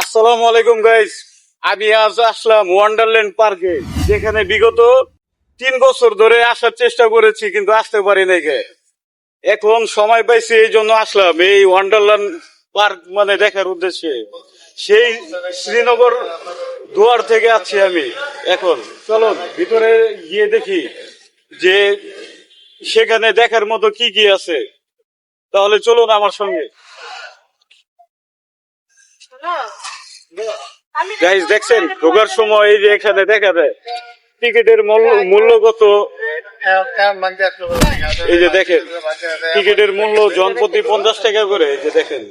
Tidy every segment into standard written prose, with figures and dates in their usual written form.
আসসালামু আলাইকুম গাইস। আমি আজ আসলাম ওয়ান্ডারল্যান্ড পার্কে, যেখানে বিগত 3 বছর ধরে আসার চেষ্টা করেছি কিন্তু আসতে পারি নাই। এখন সময় পাইছি, এই জন্য আসলাম এই ওয়ান্ডারল্যান্ড পার্ক মানে দেখার উদ্দেশ্যে। সেই শ্রীনগর দুয়ার থেকে আছি আমি। এখন চলো ভিতরে গিয়ে দেখি যে সেখানে দেখার মতো কি কি আছে। তাহলে চলুন আমার সঙ্গে। গাইস দেখছেন, ঢোকার সময় এই যে এখানে দেখা যায় টিকিটের মূল্য কত। এই যে দেখেন টিকিটের মূল্য জনপ্রতি 50 টাকা করে। এই যে দেখেন,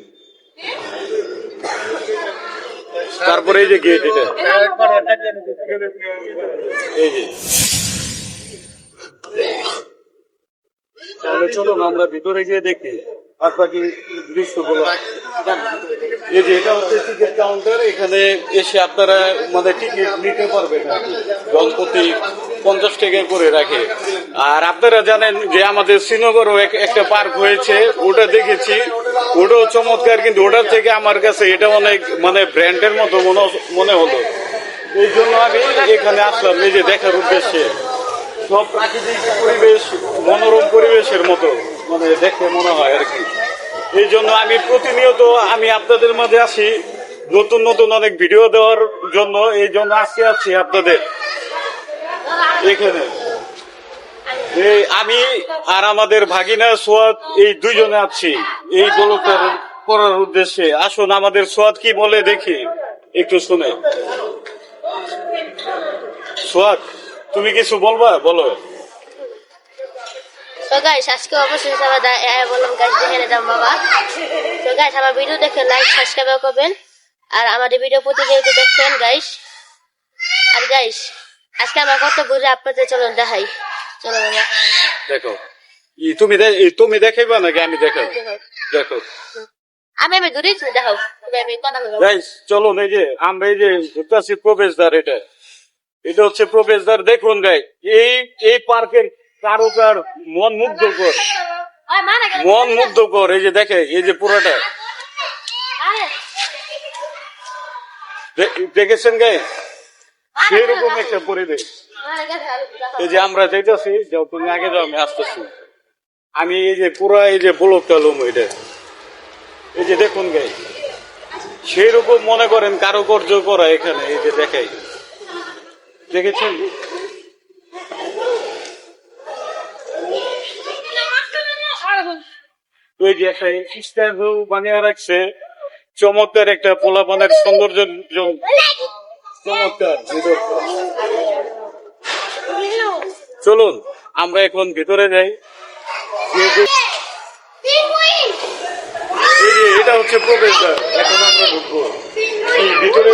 তারপরে এই যে গেট, এটা এই যে। তাহলে চলুন আমরা ভিতরে গিয়ে দেখি আর বাকি দৃশ্যগুলো। এই যে এটা হচ্ছে টিকিট কাউন্টার। এখানে এসে আপনারা মানে টিকিট নিতে পারবেন। জনপ্রতি 50 টাকা করে রাখে। আর আপনারা জানেন যে আমাদের শ্রীনগরও একটা পার্ক হয়েছে, ওটা দেখেছি, ওটাও চমৎকার। কিন্তু ওটার থেকে আমার কাছে এটা অনেক মানে ব্র্যান্ডের মতো মনে হলো। এই জন্য আমি এখানে আসলাম এই যে দেখার উদ্দেশ্যে। সব প্রাকৃতিক পরিবেশ, মনোরম পরিবেশের মতো মানে দেখে মনে হয় আর কি। এই জন্য আমি প্রতিনিয়ত আমি আপনাদের মাঝে আসি নতুন নতুন অনেক ভিডিও দেওয়ার জন্য। এই জন্য আজকে আছি আপনাদের এখানে। আমি আর আমাদের ভাগিনা সোয়াদ এই দুইজনে আছি এই গোলকটা করার উদ্দেশ্যে। আসুন আমাদের সোয়াদ কি বলে দেখি, একটু শুনে। সোয়াদ, তুমি কিছু বলবা? বলো। তো গাইস আজকে অবশ্যই সবাই বললাম গাইস দেখে নিতাম বাবা। তো গাইস আমার ভিডিও দেখে লাইক সাবস্ক্রাইব করবেন আর আমাদের ভিডিও প্রতিনিয়ত দেখবেন গাইস। আর গাইস আজকে আমার কত ঘুরে আপনাদের চলুন দেখাই। চলো বাবা দেখো। তুমি দেখাইবা নাকি আমি দেখাবো? দেখো আমি দূরে দেখাও, আমি কথা বলবো। গাইস চলুন, এই যে আমরা এই যে ঢুকতেছি প্রবেশদ্বার, এটা হচ্ছে প্রবেশদ্বার। দেখুন গাই এই পার্কের কারুকার মন মুগ্ধকর। এই যে দেখে এই যে পুরোটা দেখেছেন গাই, সেরকম একটা পরিবেশ। এই যে আমরা যাইতেছি, যাও তুমি আগে যাও, আমি আসতেছি। আমি এই যে পুরা এই যে ব্লকটা লুম, এটা এই যে দেখুন গাই, সেরকম মনে করেন কারুকার্য করা এখানে। এই যে দেখাই, দেখেছেন? ওই যে একটা স্ট্যাচু বানিয়ে রাখছে, চমৎকার একটা পোলাপানের সৌন্দর্য, চমৎকার। চলুন আমরা এখন ভিতরে যাই। এই যে এটা হচ্ছে প্রবেশদ্বার, এখন আমরা ঢুকবো ভিতরে।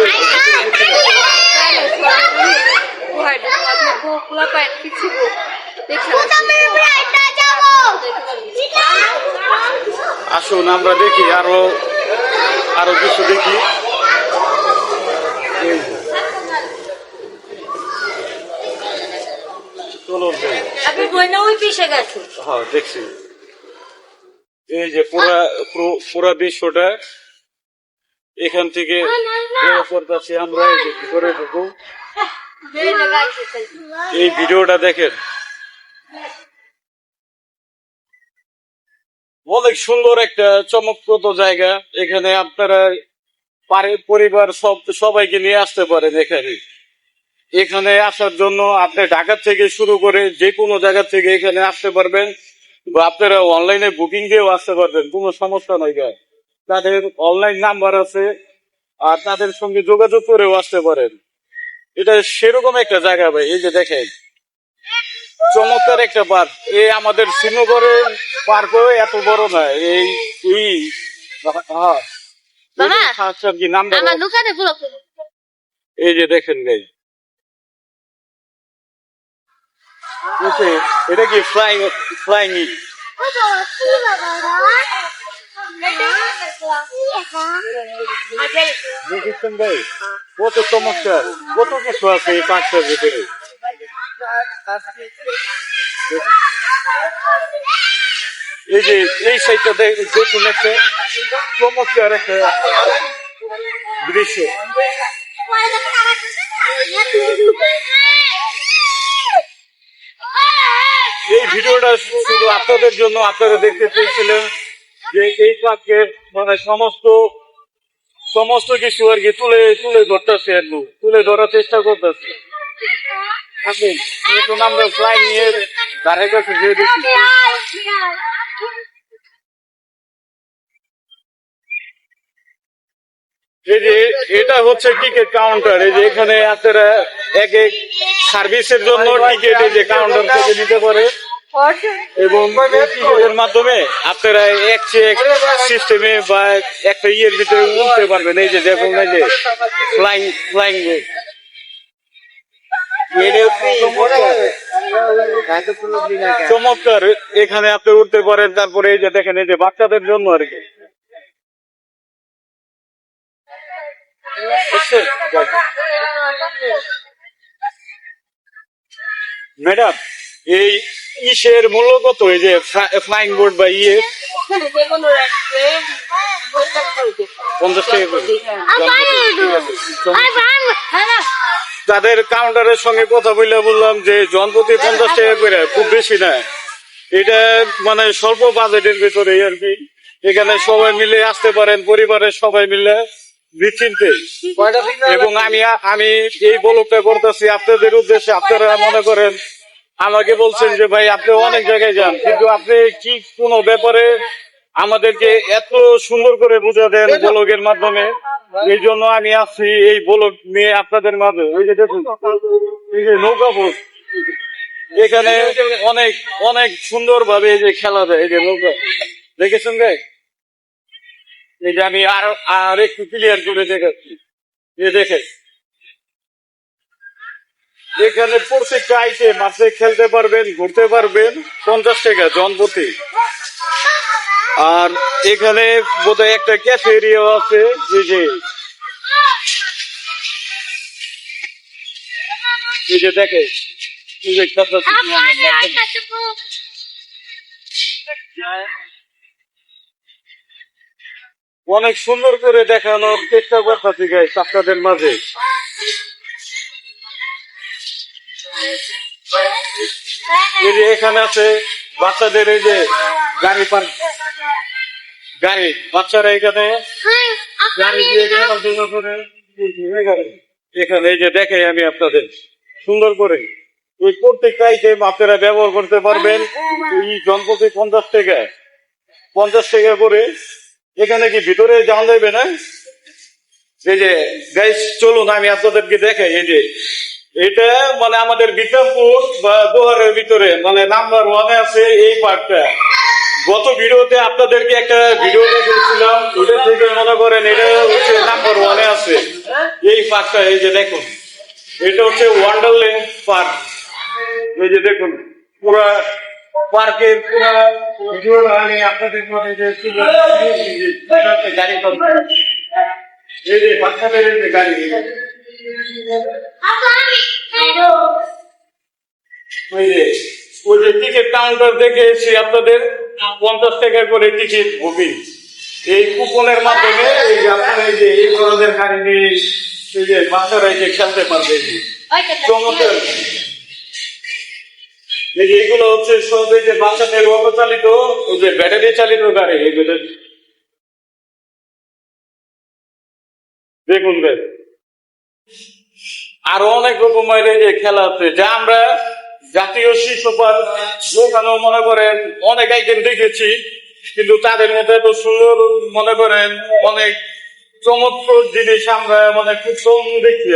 আসুন আমরা দেখি, আরো কিছু দেখি। হ্যাঁ দেখছি। এই যে পুরা দৃশ্যটা এখান থেকে করতেছি আমরা। এই যে ভিতরে ঢুকবো, এই ভিডিওটা দেখেন। অনেক সুন্দর একটা চমকপ্রদ জায়গা। এখানে আপনারা পরিবার সবাইকে নিয়ে আসতে পারেন এখানে। এখানে আসার জন্য আপনি ঢাকা থেকে শুরু করে যে কোনো জায়গা থেকে এখানে আসতে পারবেন, বা আপনারা অনলাইনে বুকিং দিয়েও আসতে পারবেন, কোনো সমস্যা নয়। তাদের অনলাইন নাম্বার আছে, আর তাদের সঙ্গে যোগাযোগ করেও আসতে পারেন। এটা সেরকম একটা জায়গা ভাই। এই যে দেখেন চমৎকার একটা পার্ক। এই আমাদের শ্রীনগরের পার্কও এত বড় না। এই যে দেখেন গাই, এটা কি ফ্লাইং দেখেছেন ভাই? কত চমৎকার, কত কিছু আছে এই পার্কটার ভিতরে। এই যে এই সাইডটা দেখুন, একটা চমৎকার একটা দৃশ্য। এই ভিডিওটা শুধু আপনাদের জন্য, আপনারা দেখতে চেয়েছিলেন যে এই পার্কের মানে সমস্ত কিছু আর কি তুলে ধরতেছে আর কি, তুলে ধরার চেষ্টা করতেছে। এখন আমরা ফ্লাইং এর ধারে কাছে গিয়ে দেখি। এই যে এটা হচ্ছে টিকিট কাউন্টার। এই যে এখানে আপনারা এক সার্ভিসের জন্য টিকিট এই যে কাউন্টার থেকে দিতে পারে, এবং টিকিটের মাধ্যমে আপনারা এক চেক সিস্টেমে বা একটা ইয়ের ভিতরে উঠতে পারবেন। এই যে দেখুন, এই যে ফ্লাইং চমৎকার, এখানে আপনি উঠতে পারেন। তারপরে এই যে দেখেন, এই যে বাচ্চাদের জন্য আর কি। ম্যাডাম, এই ইসের মূল্য কত? এই যে ফ্লাইং বোর্ড বা 50 টাকা করে। তাদের কাউন্টারের সঙ্গে কথা বললাম যে জনপ্রতি 50 টাকা করে, খুব বেশি না। এটা মানে স্বল্প বাজেটের ভিতরে আর কি। এখানে সবাই মিলে আসতে পারেন, পরিবারের সবাই মিলে নিশ্চিন্তে। এবং আমি এই ব্লগটা করতেছি আপনাদের উদ্দেশ্যে। আপনারা মনে করেন আমাকে বলছেন যে ভাই আপনি অনেক জায়গায় যান, কিন্তু আপনি কি কোনো ব্যাপারে আমাদেরকে এত সুন্দর করে বুঝা দেন ব্লগের মাধ্যমে। এই জন্য আমি আসছি এই ব্লগ নিয়ে আপনাদের মাঝে। ওই যে দেখুন, এই যে নৌকা বোট, এখানে অনেক অনেক সুন্দর ভাবে এই যে খেলা যায়। এই যে নৌকা দেখেছেন ভাই? এই যে আমি আর একটু ক্লিয়ার করে দেখাচ্ছি। দেখে এখানে প্রত্যেকটা আইটেম আপনি খেলতে পারবেন, ঘুরতে পারবেন, 50 টাকা জনপ্রতি। আর এখানে বোধহয় একটা ক্যাফে এরিয়াও আছে। এই যে দেখে, অনেক সুন্দর করে দেখানোর চেষ্টা করতেছি গাইস আপনাদের মাঝে। এই যে এখানে আছে বাচ্চাদের এই যে গাড়ি, বাচ্চারা এখানে গাড়ি দিয়ে খেলার জন্য করে। এখানে এই যে দেখে আমি আপনাদের সুন্দর করে ওই প্রত্যেকটা আইটেম আপনারা ব্যবহার করতে পারবেন। এই জনপ্রতি 50 টাকা করে। এখানে কি ভিতরে যাওয়া যাবে না? এই যে গাইস চলুন আমি আপনাদেরকে দেখাই। এই যে এটা মানে আমাদের বিক্রমপুর বা দোহারের ভিতরে মানে নাম্বার 1-এ আছে এই পার্কটা। গত ভিডিওতে আপনাদেরকে একটা ভিডিও দেখিয়েছিলাম, ওটা থেকে মনে করেন এটা হচ্ছে নাম্বার 1-এ আছে এই পার্কটা। এই যে দেখুন, এটা হচ্ছে ওয়ান্ডারল্যান্ড পার্ক। এই যে দেখুন পুরা পার্কের পুরা ভিডিও আমি আপনাদের মধ্যে যে গাড়ি, এই যে বাচ্চাদের যে গাড়ি, ওই যে টিকিট কাউন্টার দেখে এসে আপনাদের 50 টাকা করে টিকিট বুকিং। এই কুপনের মাধ্যমে এই যে আপনারা এই যে এই ধরনের গাড়ি নিয়ে এই যে বাচ্চারা এই যে খেলতে পারবে। চমৎকার। এই যে এগুলো হচ্ছে সব এই যে বাচ্চাদের অটোচালিত, ওই যে ব্যাটারি চালিত গাড়ি। এগুলো দেখুন ভাই, আরো অনেক রকমের এই যে খেলা আছে যা আমরা জাতীয় শিশু পার্ক ওখানেও মনে করেন অনেক আইটেম দেখেছি, কিন্তু তাদের মধ্যে এত সুন্দর মনে করেন অনেক চমৎকার জিনিস আমরা মানে খুব কম দেখি।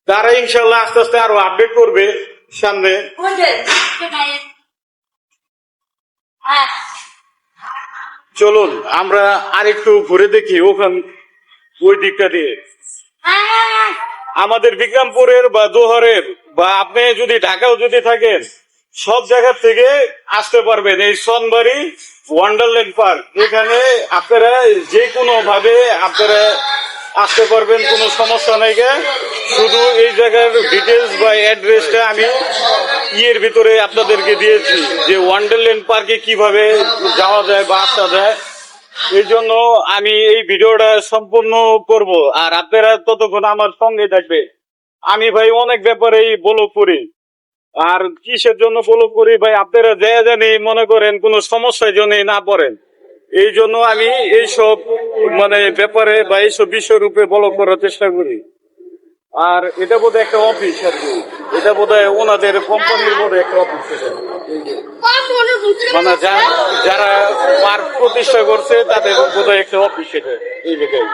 তারা ইনশাল্লাহ আস্তে আস্তে আরো আপডেট করবে সামনে। চলুন আমরা আরেকটু ঘুরে দেখি ওই দিকটা দিয়ে। আমাদের বিক্রমপুরের বা দোহারের বা আপনি যদি ঢাকাও যদি থাকেন, সব জায়গা থেকে আসতে পারবেন এই সোনবাড়ি ওয়ান্ডারল্যান্ড পার্ক। এখানে আপনারা যে কোনো ভাবে আপনারা আসতে পারবেন, কোনো সমস্যা নেই। শুধু এই জায়গার ডিটেলস বা অ্যাড্রেসটা আমি ইয়ের ভিতরে আপনাদেরকে দিয়েছি যে ওয়ান্ডারল্যান্ড পার্কে কিভাবে যাওয়া যায় বা আসা যায়। এই জন্য আমি এই ভিডিওটা সম্পূর্ণ করব, আর আপনারা ততক্ষণ আমার সঙ্গে থাকবে। আমি ভাই অনেক ব্যাপারেই ব্লগ করি, আর কিসের জন্য ফলো করি ভাই, আপনারা যে জানি মনে করেন কোনো সমস্যার জন্য না পড়েন, এই জন্য আমি এইসব মানে ব্যাপারে বা এইসব বিষয়ের উপরে ব্লগ করার চেষ্টা করি। আর এটা বোধহয় একটা অফিস আর কি, এটা বোধহয় ওনাদের কোম্পানির বোধহয় একটা অফিস এটা। মানে যারা পার্ক প্রতিষ্ঠা করছে তাদের বোধহয় একটা অফিস এটা, এই জায়গায়।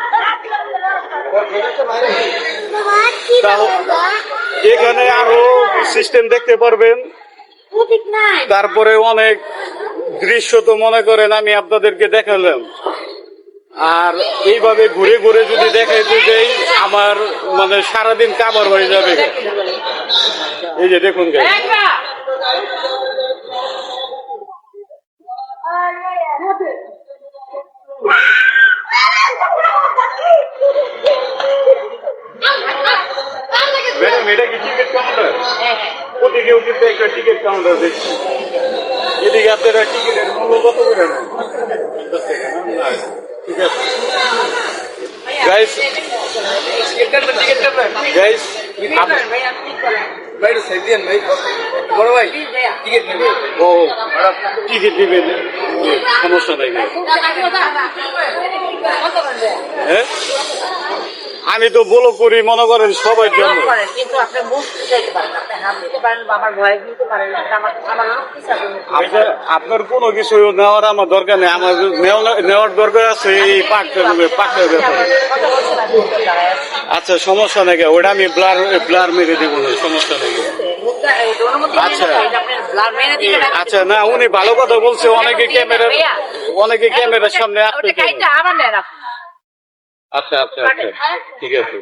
এখানে আরো সিস্টেম দেখতে পারবেন, তারপরে অনেক দৃশ্য তো মনে করেন আমি আপনাদেরকে দেখালাম। আর এইভাবে ঘুরে ঘুরে যদি দেখাইতে যাই আমার মানে সারাদিন কাবার হয়ে যাবে। এই যে দেখুন গাইস, ম্যাডাম এটা কি টিকিট কাউন্টার? ওদিকেও কিন্তু একটা টিকিট কাউন্টার দেখছি। এদিকে আপনারা টিকিটের মূল্য কত করে নেন? 50 টাকা না? ঠিক আছে গাইস, গাইস ও টিকিট দিবেন, সমস্যা নাই। হ্যাঁ আমি তো বলো করি মনে করেন সবার জন্য, কিন্তু আপনি মুখ চাইতে পারেন, আপনি হাত দিতে পারেন বা আমার ভয় দিতে পারেন, আমার আপনার কোনো কিছু নেওয়ার আমার দরকার নেই, আমার নেওয়ার দরকার আছে এই পার্কটার ব্যাপারে। আচ্ছা সমস্যা নেই, ওটা আমি ব্লার মেরে দেবো না, সমস্যা নেই। আচ্ছা আচ্ছা, না উনি ভালো কথা বলছে, অনেকে ক্যামেরার সামনে আসতে। আচ্ছা আচ্ছা আচ্ছা ঠিক আছে।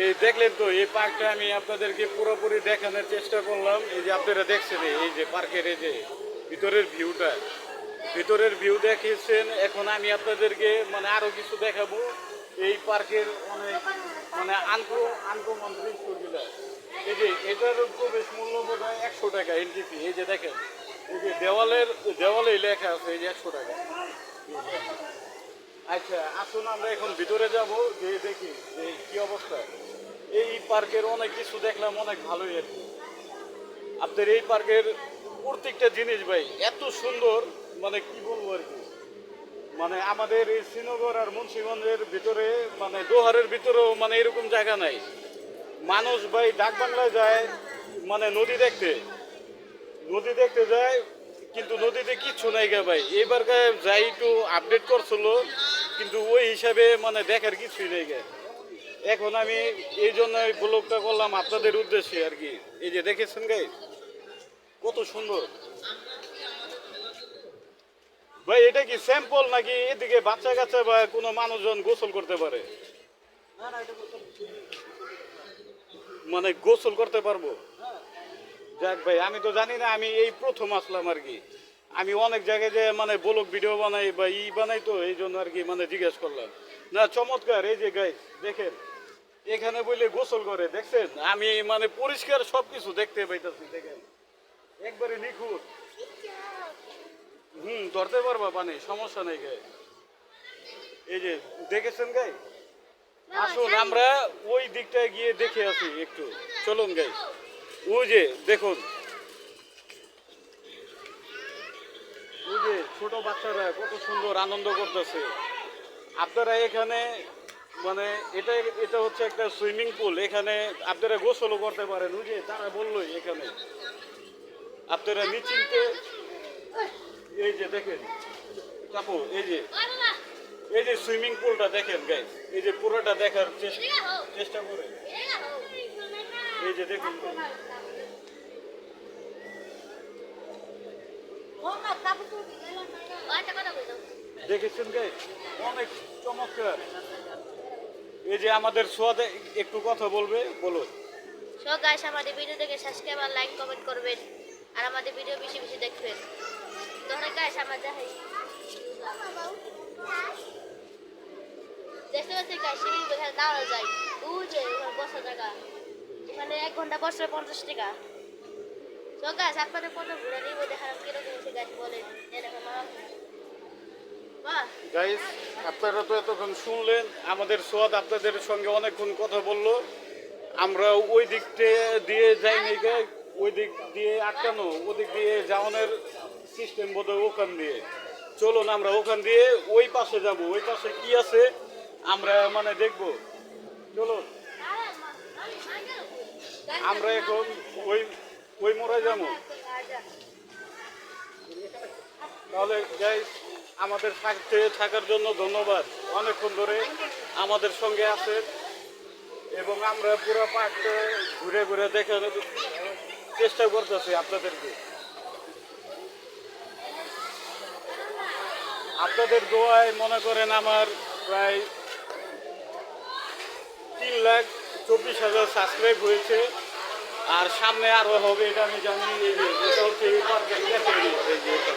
এই দেখলেন তো এই পার্কটা আমি আপনাদেরকে পুরোপুরি দেখানোর চেষ্টা করলাম। এই যে আপনারা দেখছেন এই যে পার্কের এই যে ভিতরের ভিউ দেখিয়েছেন। এখন আমি আপনাদেরকে মানে আরো কিছু দেখাবো। এই পার্কের অনেক মানে আনকমন দৃশ্যগুলো। এই যে এটার প্রবেশ মূল্য বোধ হয় 100 টাকা এন্ট্রি ফি। এই যে দেখেন এই যে দেওয়ালে লেখা আছে এই যে 100 টাকা। আচ্ছা আসুন আমরা এখন ভিতরে যাব, যে দেখি যে কি অবস্থা। এই পার্কের অনেক কিছু দেখলাম, অনেক ভালোই আর কি। আপনার এই পার্কের প্রত্যেকটা জিনিস ভাই এত সুন্দর, মানে কি বলবো আর কি। মানে আমাদের এই শ্রীনগর আর মুন্সিগঞ্জের ভিতরে মানে দোহারের ভিতরেও মানে এরকম জায়গা নাই। মানুষ ভাই ডাক বাংলায় যায় মানে নদী দেখতে যায়, কিন্তু নদীতে কিচ্ছু নাই গা ভাই। এবার যাই একটু আপডেট করছিল, কিন্তু ওই হিসাবে মানে দেখার কিছুই নেই গা। এখন আমি এই জন্য ব্লগটা করলাম আপনাদের উদ্দেশ্যে আর কি। এই যে দেখেছেন গাই কত সুন্দর ভাই। এটা কি স্যাম্পল নাকি এদিকে বাচ্চা কাচ্চা বা কোনো মানুষজন গোসল করতে পারে? মানে গোসল করতে পারবো? যাক ভাই, আমি তো জানি না, আমি এই প্রথম আসলাম আর কি। আমি অনেক জায়গায় যে মানে ব্লগ ভিডিও বানাই বা বানাই, তো এই জন্য আর কি মানে জিজ্ঞেস করলাম। না চমৎকার, এই যে গাইস দেখেন এখানে বলে গোসল করে, দেখছেন? আমি মানে পরিষ্কার সবকিছু দেখতে পাইতেছি, দেখেন একবারে নিখুঁত। ধরতে পারবা পানি, সমস্যা নেই গাই। এই যে দেখেছেন গাই, আসুন আমরা ওই দিকটায় গিয়ে দেখে আসি একটু, চলুন গাই। ওই যে দেখুন, ওই যে ছোট বাচ্চারা কত সুন্দর আনন্দ করতেছে। আপনারা এখানে মানে এটা হচ্ছে একটা সুইমিং পুল, এখানে আপনারা গোসলও করতে পারেন। ওই যে তারা বললোই এখানে আপনারা নিশ্চিন্তে। এই যে দেখেন চাপু, এই যে সুইমিং পুলটা দেখেন গাইস, এই যে পুরোটা দেখার চেষ্টা করে। এই যে দেখুন দেখেছেন গাইস, অনেক চমৎকার। এই যে আমাদের সোয়াদে একটু কথা বলবে, বলো। সো গাইস, আমাদের ভিডিও দেখে সাবস্ক্রাইব আর লাইক কমেন্ট করবেন, আর আমাদের ভিডিও বেশি বেশি দেখবেন। তাহলে গাইস আমরা যাই, দেখতে পাচ্ছি গাইস সিঁড়ি কোথায় দাঁড়ানো যায়। ওই যে ওখানে বসার জায়গা, এখানে 1 ঘন্টা বসলে 50 টাকা। তো গাছ আপনাদের কত ঘুরে নিব দেখালাম কিরকম হচ্ছে গাছ বলেন এরকম বাহ গাইস আপনারা তো এতক্ষণ শুনলেন, আমাদের সোয়াদ আপনাদের সঙ্গে অনেকক্ষণ কথা বললো। আমরা ওই দিয়ে যাইনি গে, ওই দিক দিয়ে আটকানো, ওদিক দিয়ে যাওয়ানোর সিস্টেম বোধহয় ওখান দিয়ে। চলুন আমরা ওখান দিয়ে ওই পাশে যাব, ওই পাশে কি আছে আমরা মানে দেখব। চলুন আমরা এখন ওই ওই মোড়ে যাবো। তাহলে গাইস আমাদের সাথে থাকার জন্য ধন্যবাদ। অনেকক্ষণ ধরে আমাদের সঙ্গে আছেন এবং আমরা পুরো পার্কটা ঘুরে ঘুরে দেখানোর চেষ্টা করতেছি আপনাদেরকে। আপনাদের দোয়ায় মনে করেন আমার প্রায় 3,24,000 সাবস্ক্রাইব হয়েছে, আর সামনে আরো হবে এটা আমি জানি। এই যে এটা হচ্ছে এই পার্কের ক্যাফেটেরিয়া, এই যে এটা।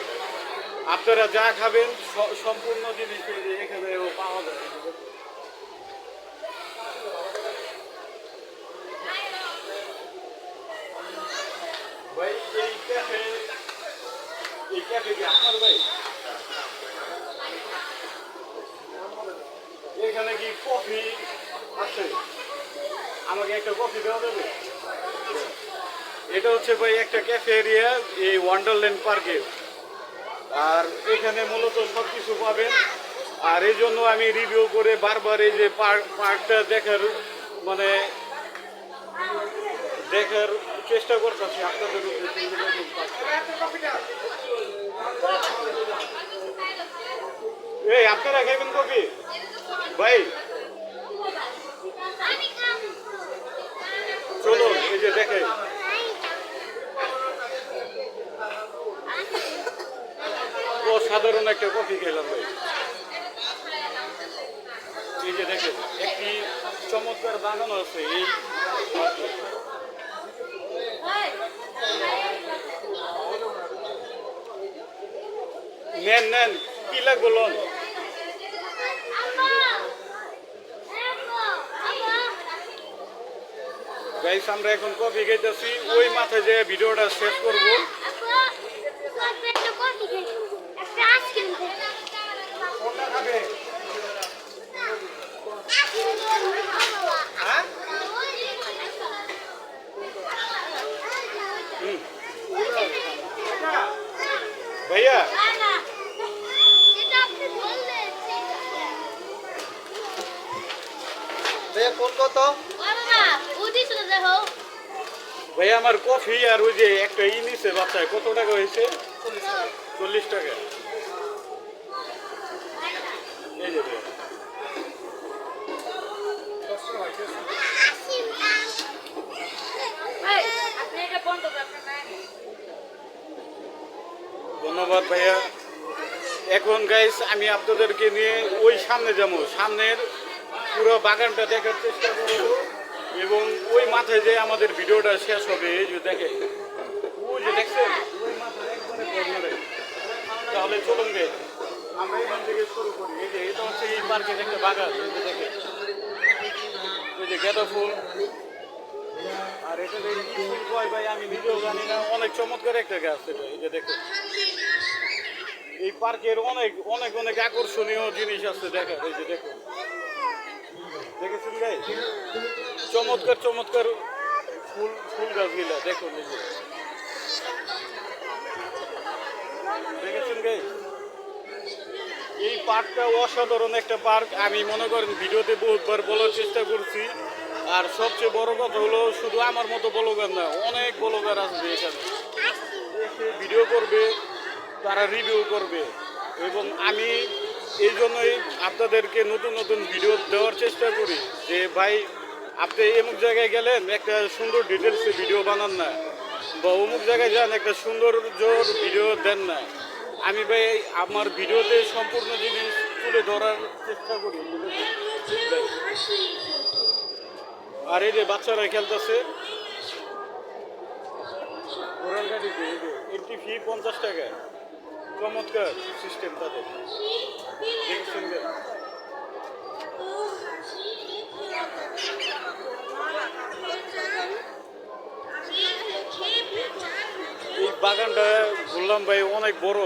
আপনারা যা খাবেন সম্পূর্ণ জিনিস এই যে এখানে পাওয়া যায়। ভাই এই ক্যাফে কি আপনার ভাই? এখানে কি কফি আছে? আমাকে একটা কফি দেওয়া যাবে? এটা হচ্ছে ভাই একটা ক্যাফে এরিয়া এই ওয়ান্ডারল্যান্ড পার্কে, আর এখানে মূলত সব কিছু পাবেন। আর এই জন্য আমি রিভিউ করে বারবার এই যে পার্কটা দেখার চেষ্টা করতেছি আপনাদের এই আপনারা খাইবেন কফি ভাই? চলো এই যে দেখে অসাধারণ একটা কফি খেলাম ভাই। এই যে দেখেন একটি চমৎকার বানানো আছে এই নেন কি লাগবো লোন? গাইস আমরা এখন কফি খাইতেছি, ওই মাথায় যে ভিডিওটা শেষ করব। কোনটা খাবে? ভাইয়া ফোন কত? ভাইয়া আমার কফি আর ওই যে একটা নিছে বাচ্চায়, কত টাকা হয়েছে? 40 টাকা। এই যে ভাইয়া ধন্যবাদ ভাইয়া। এখন গাইস আমি আপনাদেরকে নিয়ে ওই সামনে যাবো, সামনের পুরো বাগানটা দেখার চেষ্টা করব এবং ওই মাথায় যে আমাদের ভিডিওটা শেষ হবে। এই যে দেখে ওই যে দেখছেন ওই মাথায় একবারে কর্নারে। তাহলে চলুন গে আমরা এখান থেকে শুরু করি। এই যে এটা হচ্ছে এই পার্কের একটা বাগান, এই যে দেখে ওই যে গাঁদা ফুল, আর এটা কি ফুল কয় ভাই আমি নিজেও জানি না। অনেক চমৎকার একটা গাছ এটা। এই যে দেখুন এই পার্কের অনেক অনেক অনেক আকর্ষণীয় জিনিস আছে দেখার। এই যে দেখুন দেখেছেন ভাই চমৎকার চমৎকার ফুল গাছগুলা দেখুন। এই যে দেখেছেন ভাই এই পার্কটা অসাধারণ একটা পার্ক। আমি মনে করেন ভিডিওতে বহুতবার বলার চেষ্টা করছি, আর সবচেয়ে বড় কথা হলো শুধু আমার মতো ব্লগার না, অনেক ব্লগার আসবে এখানে, এসে ভিডিও করবে, তারা রিভিউ করবে। এবং আমি এই জন্যই আপনাদেরকে নতুন নতুন ভিডিও দেওয়ার চেষ্টা করি যে ভাই আপনি অমুক জায়গায় গেলেন একটা সুন্দর ডিটেলসে ভিডিও বানান না, বা অমুক জায়গায় যান একটা সৌন্দর্যর ভিডিও দেন না। আমি ভাই আমার ভিডিওতে সম্পূর্ণ জিনিস তুলে ধরার চেষ্টা করি। আর এই যে বাচ্চারা খেলতেছে ঘোড়ার গাড়িতে, এই যে এন্ট্রি ফি 50 টাকা। চমৎকার সিস্টেম তাদের, দেখছেন বললাম ভাই অনেক বড়,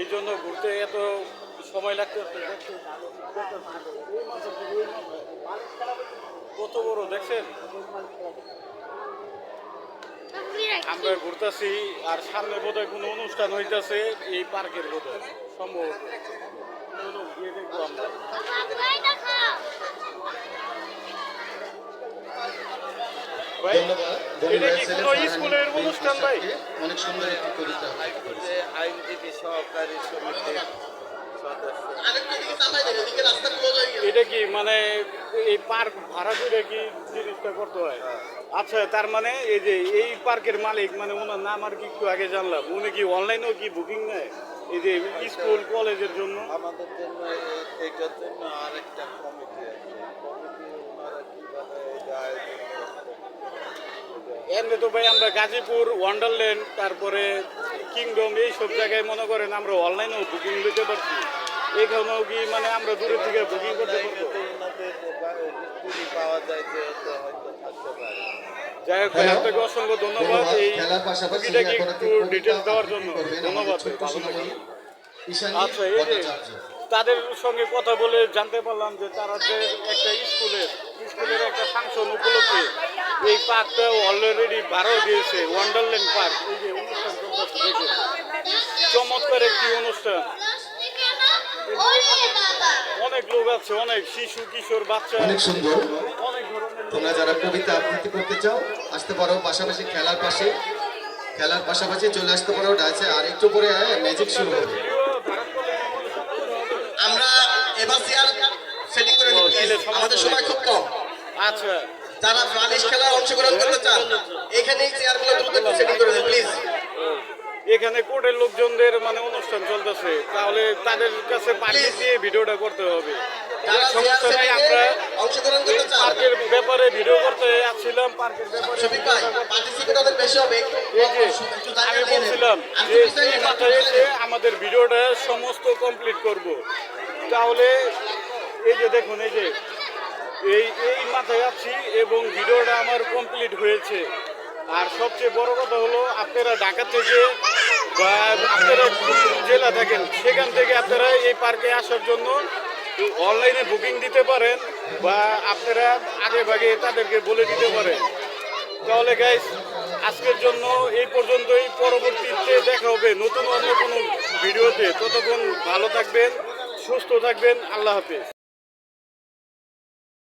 এই জন্য ঘুরতে এত সময় লাগতে কত বড় দেখছেন। আমরা ঘুরতেছি আর সামনে বোধহয় কোনো অনুষ্ঠান হইতেছে এই পার্কের বোধহয় সম্ভবত। চলুন গিয়ে দেখবো আমরা। ভাই এটা কি কোনো স্কুলের অনুষ্ঠান ভাই? অনেক সুন্দর একটি কবিতা যে আইনজীবী সহকারী সমিতির সদস্য। এটা কি মানে এই পার্ক ভাড়া করে কি জিনিসটা করতে হয়? আচ্ছা, তার মানে এই যে এই পার্কের মালিক মানে ওনার নাম আর কি একটু আগে জানলাম, উনি কি অনলাইনেও কি বুকিং নেয় এই যে স্কুল কলেজের জন্য? আমাদের জন্য এইটার জন্য আরেকটা কমিটি আছে, কমিটি ওনারা কিভাবে এটা আয়োজন করছে। এমনি তো ভাই আমরা গাজীপুর, ওয়ান্ডারল্যান্ড, তারপরে কিংডম এইসব জায়গায় মনে করেন আমরা অনলাইনেও বুকিং দিতে পারছি। এখানেও কি মানে আমরা দূরে থেকে বুকিং করতে পারবো? ওনাদের হিস্ট্রি পাওয়া যায় যে হয়তো থাকতে পারে। যাই হোক ভাই, আপনাকে অসংখ্য ধন্যবাদ এই খেলার পাশাপাশি ছবিটাকে এখন একটু একটি ডিটেলস দেওয়ার জন্য। করবেন ধন্যবাদ আমাদের ভাই, ছোট্ট ভালো থাকবেন। সোনামণি ঈশানী আচ্ছা, এই যে ভট্টাচার্য। তাদের সঙ্গে কথা বলে জানতে পারলাম যে তারা যে একটা স্কুলের একটা ফাংশন উপলক্ষে এই পার্কটা অলরেডি ভাড়া দিয়েছে, ওয়ান্ডারল্যান্ড পার্ক। এই যে অনুষ্ঠান চলতেছে দেখুন, চমৎকার একটি অনুষ্ঠান। অনেক লোক আছে, অনেক শিশু কিশোর বাচ্চা, অনেক সুন্দর। অনেক ধরনের লোক। তোমরা যারা কবিতা আবৃত্তি করতে চাও আসতে পারো, পাশাপাশি খেলার পাশাপাশি চলে আসতে পারো ডান্সে। আর একটু পরে ম্যাজিক শুরু হবে। আমরা এবার চেয়ার সেটিং করে নিই প্লিজ, আমাদের সময় খুব কম। আচ্ছা, যারা ফ্রানিশ খেলায় অংশগ্রহণ করতে চান এখানেই চেয়ারগুলো দ্রুত একটু সেটিং করে দিন প্লিজ। এখানে কোর্টের লোকজনদের মানে অনুষ্ঠান চলতেছে, তাহলে তাদের কাছে পারমিট দিয়ে ভিডিওটা করতে হবে। যারা সমস্যা নাই, আমরা অংশগ্রহণ করতে চান পার্কের ব্যাপারে ভিডিও করতে আসছিলাম, পার্কের ব্যাপারে শফিক ভাই পার্টিসিপেট ওদের বেশি হবে একটু এই যে আমি বলছিলাম যে এই মাথায় এসে আমাদের ভিডিওটা সমস্ত কমপ্লিট করব। তাহলে এই যে দেখুন, এই যে এই মাথায় আছি এবং ভিডিওটা আমার কমপ্লিট হয়েছে। আর সবচেয়ে বড় কথা হলো, আপনারা ঢাকা থেকে বা আপনারা কোন জেলা থাকেন সেখান থেকে আপনারা এই পার্কে আসার জন্য অনলাইনে বুকিং দিতে পারেন বা আপনারা আগে ভাগে তাদেরকে বলে দিতে পারেন। তাহলে গাইস, আজকের জন্য এই পর্যন্তই। পরবর্তীতে দেখা হবে নতুন অন্য কোনো ভিডিওতে। ততক্ষণ ভালো থাকবেন, সুস্থ থাকবেন। আল্লাহ হাফেজ।